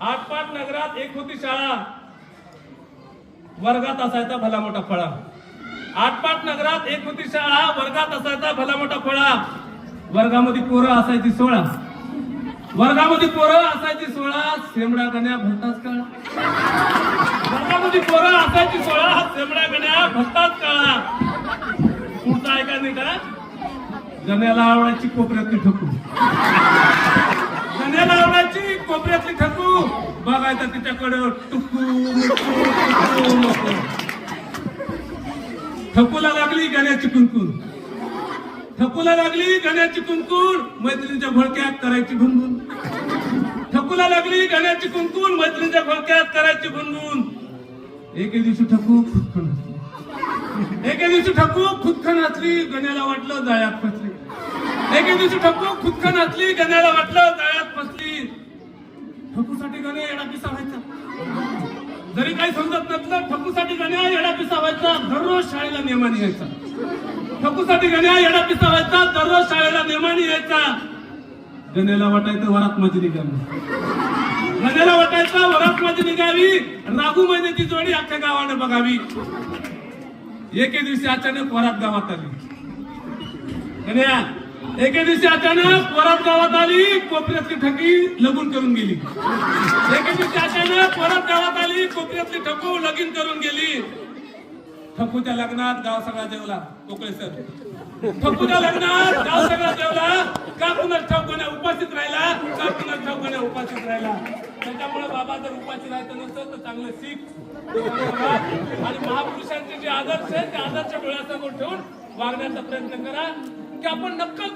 आटपाट नगरात एक होती शाळा, वर्गात असायचा भला मोठा फळा। आटपाट नगरात एक होती शाळा, वर्गात असायचा भला मोठा फळा। वर्गामध्ये पोरं असायची 16, वर्गामध्ये पोरं असायची 16, सेमडा गण्या भलताच काळा। वर्गामध्ये पोरं असायची 16, सेमडा गण्या भलताच काळा। पुढचा ऐका नाही का? गण्याला आवडायची कोपऱ्यातली ठकू, गण्याला आवडायची कोपऱ्यातली ठकू, बघायचं तिच्याकडं टुकू नको। ठकूला लागली गण्याची कुणकुण, ठकूला लागली गण्याची कुणकुण, मैत्रिणीच्या घोळक्यात करायची भुनभुन। ठकूला लागली गण्याची कुणकुण, मैत्रिणीच्या घोळक्यात करायची भुनभुन। एके दिवशी ठकू खुदखन हसली, एके दिवशी ठकू खुदखन हसली, गण्याला वाटलं जाळ्यात फसली। एके दिवशी ठकू खुदखन हसली, गण्याला वाटलं जाळ्यात फसली। ठकूसाठी गण्या येडा पिसा व्हायचा, जरी काही समजत नसलं ठकूसाठी गण्या येडा पिसा व्हायचा, दररोज शाळेला नेमाने यायचा। ठकूसाठी गण्या येडा पिसा व्हायचा, दररोज शाळेला नेमाने यायचा। गण्याला वाटायचं वरात माझी निघावी, गण्याला वाटायचं वरात माझी निघावी, राघू महिन्याची जोडी अख्ख्या गावाने बघावी। एके दिवशी अचानक वरात गावात आली गण्या, एके दिवशी अचानक वरात गावात आली, कोपऱ्यातली ठकी लगून करून गेली। एके दिवशी अचानक वरात गावात आली, कोपऱ्यातली ठकू लगीन करून गेली। ठकूच्या लग्नात गाव सगळा जेवला, कोकळे सर। ठकूच्या लग्नात गाव सगळा जेवला, का कुणाच ठाऊक गण्या उपाशीच राहिला, का कुणाच ठाऊक गण्या उपाशीच राहिला। त्याच्यामुळे बाबा जर उपाशी राहायचं नसतं तर चांगलं शिक आणि महापुरुषांचे जे आदर्श आहेत त्या आदर्श डोळ्यासमोर ठेवून वागण्याचा प्रयत्न करा की आपण नक्कल